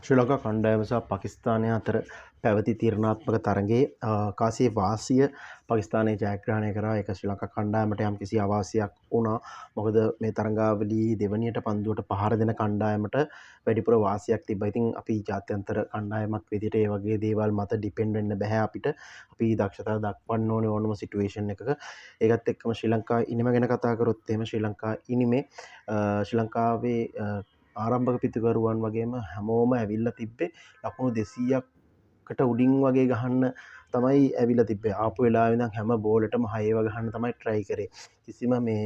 ශ්‍රී ලංකා කණ්ඩායම සහ පාකිස්තානය අතර පැවති තීරණාත්මක තරගයේ කාසියේ වාසිය පාකිස්තානයේ ජයග්‍රහණය කරා. ඒක ශ්‍රී ලංකා කණ්ඩායමට යම්කිසි අවාසියක් වුණා. මොකද මේ තරගාවලියේ දෙවනියට පන්දුවට පහර දෙන කණ්ඩායමට වැඩිපුර වාසියක් තිබ්බා. ඉතින් අපි ජාත්‍යන්තර කණ්ඩායමක් විදිහට ඒ වගේ දේවල් මත ඩිපෙන්ඩ් වෙන්න බෑ අපිට. අපි දක්ෂතාව දක්වන්න ඕනේ ඕනම සිටුේෂන් එකක. ඒකත් එක්කම ශ්‍රී ලංකා ඉනිම ගැන කතා කරොත් එහෙම ශ්‍රී ලංකා ඉනිමේ ශ්‍රී ලංකාවේ ආරම්භක පිතිකරුවන් වගේම හැමෝම ඇවිල්ලා තිබ්බේ ලකුණු 200කට උඩින් වගේ ගහන්න තමයි ඇවිල්ලා තිබ්බේ. ආපු වෙලාවෙ ඉඳන් හැම බෝලටම 6 ගහන්න තමයි try කරේ. කිසිම මේ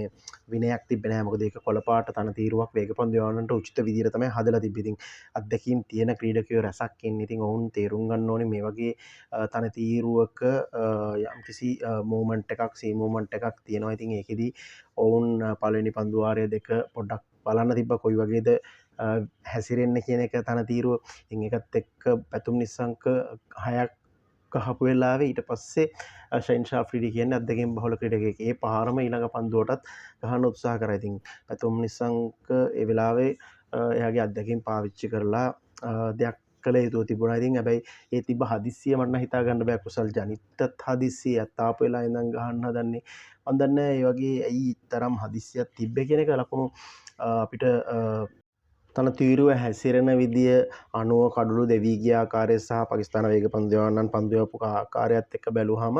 විනයක් තිබ්බේ නැහැ. මොකද ඒක කොළපාට තන තීරුවක් වේගපන්දු යවන්නට උචිත විදියට තමයි හදලා තිබ්බේ. ඉතින් අත්දැකීම් තියෙන ක්‍රීඩකයෝ රැසක් ඉන්නේ. ඉතින් ඔවුන් තේරුම් ගන්න ඕනේ මේ වගේ තන තීරුවක යම්කිසි මූවමන්ට් එකක් සී මූවමන්ට් එකක් තියෙනවා. ඉතින් ඒකෙදි ඔවුන් පළවෙනි පන්දු වාරය දෙක පොඩ්ඩක් බලන්න තිබ්බ කොයි වගේද හැසිරෙන්න කියන එක තන තීරුව. ඒකත් එක්ක පැතුම් නිස්සංක 6ක් ගහපු වෙලාවේ ඊට පස්සේ ෂයින්ෂා ෆ්‍රීඩි කියන්නේ අත්දැකීම් බහුල ක්‍රීඩකයෙක්. ඒ පාරම ඊළඟ පන්දුවටත් ගහන්න උත්සාහ කරා. ඉතින් පැතුම් නිස්සංක ඒ වෙලාවේ එයාගේ අත්දැකීම් පාවිච්චි කරලා දෙයක් කළ යුතු තිබුණා. ඉතින් හැබැයි ඒ තිබ්බ හදිස්සිය මට නම් හිතා ගන්න බෑ. කුසල් ජනිත්තත් හදිස්සියත් ආපු වෙලා ඉඳන් ගහන්න හදන්නේ. මම දන්නේ ඒ වගේ ඇයි තරම් හදිස්සියක් තිබ්බේ කියන එක ලකුණු අපිට තන තීරුව හැසිරෙන විදිය අනුව කඩුළු දෙවී ගිය ආකාරය සහ පාකිස්තාන වේගපන්දු යවන්නන් පන්දු යවපු ආකාරයත් එක්ක බැලුවහම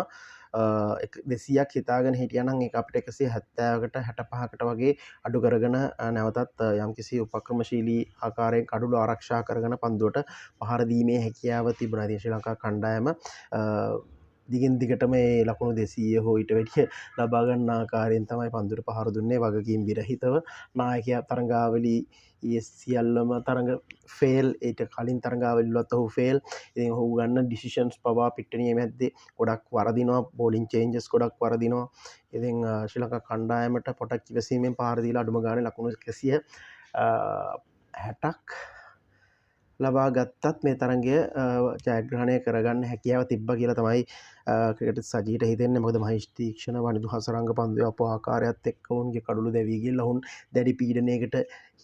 200ක් හිතාගෙන හිටියනම් ඒක අපිට 170කට 65කට වගේ අඩු කරගෙන නැවතත් යම්කිසි උපක්‍රමශීලී ආකාරයෙන් කඩුළු ආරක්ෂා කරගෙන පන්දුවට පහර දීමේ හැකියාව තිබුණා. ඉතින් ශ්‍රී ලංකා කණ්ඩායම දිගින් දිගටම මේ ලකුණු 200 හෝ ඊට වැඩිය ලබා ගන්න ආකාරයෙන් තමයි පන්දුවට පහර දුන්නේ. වගකීම් විරහිතව නායකයා තරඟාවලි සියල්ලම තරඟ ෆේල්. ඊට කලින් තරඟාවලිවලත් ඔහු ෆේල්. ඉතින් ඔහු ගන්න ඩිසිෂන්ස් පවා පිට්ටනිය මැද්දේ ගොඩක් වරදිනවා. බෝලින් චේන්ජස් ගොඩක් වරදිනවා. ඉතින් ශ්‍රී ලංකා කණ්ඩායමට පොටක් ඉවසීමෙන් පහර දීලා අඩුම ගානේ ලකුණු 160ක් ලබා ගත්තත් මේ තරගය ජයග්‍රහණය කරගන්න හැකියාව තිබ්බ කියලා තමයි ක්‍රිකට් සජීට හිතෙන්නේ. මොකද මහේෂ් තීක්ෂණ වනිදු හසරංග පන්දු යවපු ආකාරයත් එක්ක උන්ගේ කඩුළු දැවී ගිහලා උන් දැඩි පීඩනයකට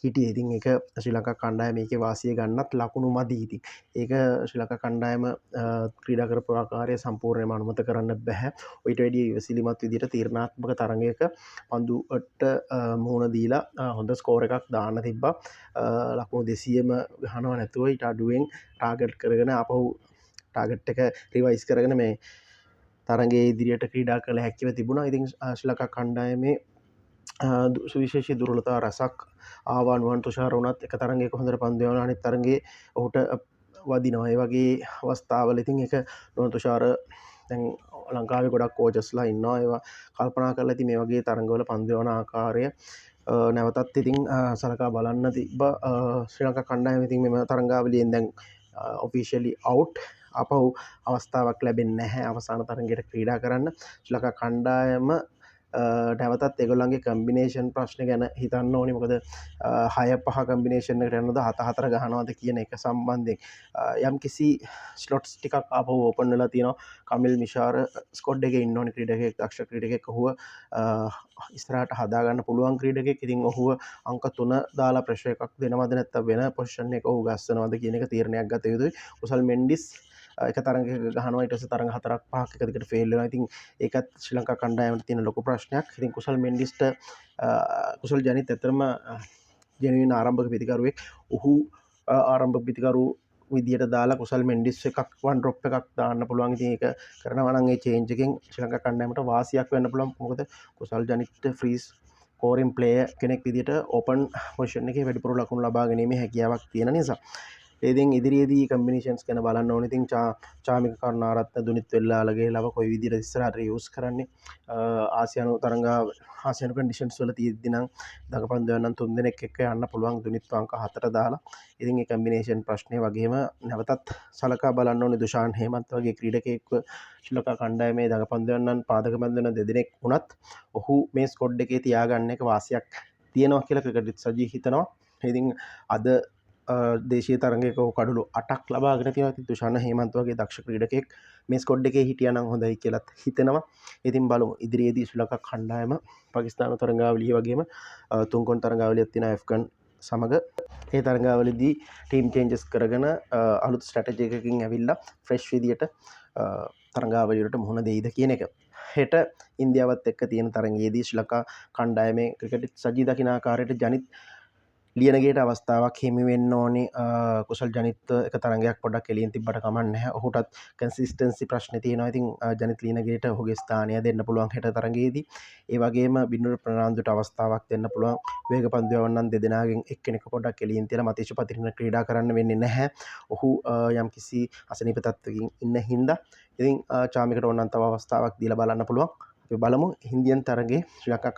හිටියේ. ඉතින් ඒක ශ්‍රී ලංකා කණ්ඩායම මේකේ වාසිය ගන්නත් ලකුණු මදි. ඉතින් ඒක ශ්‍රී ලංකා කණ්ඩායම ක්‍රීඩා කරපු ආකාරය සම්පූර්ණයෙන්ම අනුමත කරන්න බෑ. ඔයිට වැඩි ඉවසිලිමත් විදිහට තීරණාත්මක තරගයක පන්දුවට මුහුණ දීලා හොඳ ස්කෝර් එකක් දාන්න තිබ්බා. ලකුණු 200ම ගහනවා නැතුව ඊට අඩුවෙන් ටාගට් කරගෙන ආපහු ටාගට් එක රිවයිස් කරගෙන මේ තරගයේ ඉදිරියට ක්‍රීඩා කළ හැකිව තිබුණා. ඉතින් ශ්‍රී ලංකා කණ්ඩායමේ සුවිශේෂී දුර්වලතා රසක් ආවා. නුවන් තුෂාර වුණත් එක තරගයක හොඳට පන්දු යවනවා, අනිත් තරගයේ ඔහුට වදිනවා. ඒ වගේ අවස්ථාවල ඉතින් ඒක නුවන් තුෂාර දැන් ලංකාවේ ගොඩක් කෝචස්ලා ඉන්නවා. ඒවා කල්පනා කරලා ඉතින් මේ වගේ තරගවල පන්දු යවන ආකාරය නැවතත් ඉතින් සලකා බලන්න තිබ්බ ශ්‍රී ලංකා කණ්ඩායම. ඉතින් මෙම තරගාවලියෙන් දැන් ඔෆිෂියලි අවුට්. අපහු අවස්ථාවක් ලැබෙන්නේ නැහැ අවසාන තරගයට ක්‍රීඩා කරන්න. ශ්‍රී ලංකා කණ්ඩායම නැවතත් ඒගොල්ලන්ගේ කම්බිනේෂන් ප්‍රශ්න ගැන හිතන්න ඕනි. මොකද 6-5 කම්බිනේෂන් එකට යනවද 7-4 ගහනවද කියන එක සම්බන්ධයෙන් යම්කිසි ස්ලොට්ස් ටිකක් ආපහු ඕපන් වෙලා තියෙනවා. කමිල් මිෂාර ස්කොඩ් එකේ ඉන්න ඕනි ක්‍රීඩකයෙක්, දක්ෂ ක්‍රීඩකයෙක්. ඔහුව ඉස්සරහට හදාගන්න පුළුවන් ක්‍රීඩකයෙක්. ඉතින් ඔහුව අංක 3 දාලා ප්‍රෙෂර් එකක් දෙනවද නැත්නම් වෙන පොසිෂන් එක ඔහු ගස්සනවද කියන එක තීරණයක් ගත යුතුයි. කුසල් මෙන්ඩිස් එක තරගයක ගහනවා, ඊට පස්සේ තරග 4-5ක් එක දිගට ෆේල් වෙනවා. ඉතින් ඒකත් ශ්‍රී ලංකා කණ්ඩායමට තියෙන ලොකු ප්‍රශ්නයක්. ඉතින් කුසල් මෙන්ඩිස්ට කුසල් ජනිත් ඇත්තටම ජෙනුයින් ආරම්භක පිතිකරුවෙක්. ඔහු ආරම්භක පිතිකරු විදියට දාලා කුසල් මෙන්ඩිස් එකක් වන් ඩ්‍රොප් එකක් දාන්න පුළුවන්. ඉතින් ඒක කරනවා නම් ඒ චේන්ජ් එකෙන් ශ්‍රී ලංකා කණ්ඩායමට වාසියක් වෙන්න පුළුවන්. මොකද කුසල් ජනිත් ෆ්‍රීස් ස්කෝරින් ප්ලේයර් කෙනෙක් විදියට ඕපන් පොසිෂන් එකේ වැඩිපුර ලකුණු ලබා ගැනීමේ හැකියාවක් තියෙන නිසා. ඉතින් ඉදිරියේදී කම්බිනේෂන්ස් ගැන බලන්න ඕනේ. ඉතින් චාමික කරුණාරත්න දුනිත් වෙල්ලාලගේ ලව කොයි විදිහට ඉස්සරහට යූස් කරන්නේ. ආසියානු ආසියානු කන්ඩිෂන්ස් වල තියෙද්දි නම් දඟපන්දු යනනම් 3 දෙනෙක් එක්ක යන්න පුළුවන්. දුනිත් අංක 4 දාලා. ඉතින් මේ කම්බිනේෂන් ප්‍රශ්නේ වගේම නැවතත් සලකා බලන්න ඕනේ. දුෂාන් හේමන්ත වගේ ක්‍රීඩකයෙක්ව ශ්‍රී ලංකා කණ්ඩායමේ දඟපන්දු යනනම් පාදක බඳින දෙදෙනෙක් වුණත් ඔහු මේ ස්කොඩ් එකේ තියාගන්න එක වාසියක් තියෙනවා කියලා ක්‍රිකට් සජී හිතනවා. ඉතින් අද දේශීය තරගයක කඩුළු 8ක් ලබාගෙන තියෙනවා. ඉතින් දුෂාන් හේමන්ත වගේ දක්ෂ ක්‍රීඩකයෙක් මේ ස්කොඩ් එකේ හිටියා නම් හොඳයි කියලාත් හිතෙනවා. ඉතින් බලමු ඉදිරියේදී ශ්‍රී ලංකා කණ්ඩායම පාකිස්තාන තරගාවලිය වගේම තුන්කොන් තරගාවලියක් තියෙනවා. ඇෆ්ගන් සමග ඒ තරගාවලදී ටීම් චේන්ජස් කරගෙන අලුත් ස්ට්‍රැටජි එකකින් ඇවිල්ලා ෆ්‍රෙෂ් විදියට තරගාවලියට මුහුණ දෙයිද කියන එක. හෙට ඉන්දියාවත් එක්ක තියෙන තරගයේදී ශ්‍රී ලංකා කණ්ඩායමේ ක්‍රිකට් සජී දකින ආකාරයට ජනිත් ලියනගේට අවස්ථාවක් හිමි වෙන්න ඕනේ. කුසල් ජනිත් එක තරගයක් පොඩ්ඩක් එළියෙන් තිබ්බට කමක් නැහැ. ඔහුටත් කන්සිස්ටන්සි ප්‍රශ්න තියෙනවා. ඉතින් ජනිත් ලියනගේට ඔහුගේ ස්ථානය දෙන්න පුළුවන් හෙට තරගයේදී. ඒ වගේම බින්දුර ප්‍රනාන්දුට අවස්ථාවක් දෙන්න පුළුවන්. වේග පන්දු යවන්නන් දෙදෙනාගෙන් එක්කෙනෙක් පොඩ්ඩක් එළියෙන් තියලා මතීෂ් පතිරණ ක්‍රීඩා කරන්න වෙන්නේ නැහැ. ඔහු යම්කිසි අසනීප තත්ත්වකින් ඉන්න හින්දා ඉතින් චාමිකට ඕනනම් තව අවස්ථාවක් දීලා බලන්න පුළුවන්. අපි බලමු ඉන්දියන් තරගයේ ශ්‍රී ලංකා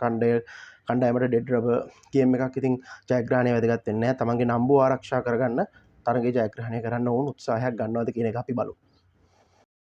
කණ්ඩායමට ඩෙඩ් රබර් ගේම් එකක්. ඉතින් ජයග්‍රහණය වැදගත් වෙන්නේ නැහැ. තමන්ගේ නම්බුව ආරක්ෂා කරගන්න තරගයේ ජයග්‍රහණය කරන්න ඕන උත්සාහයක් ගන්නවද කියන එක අපි බලමු.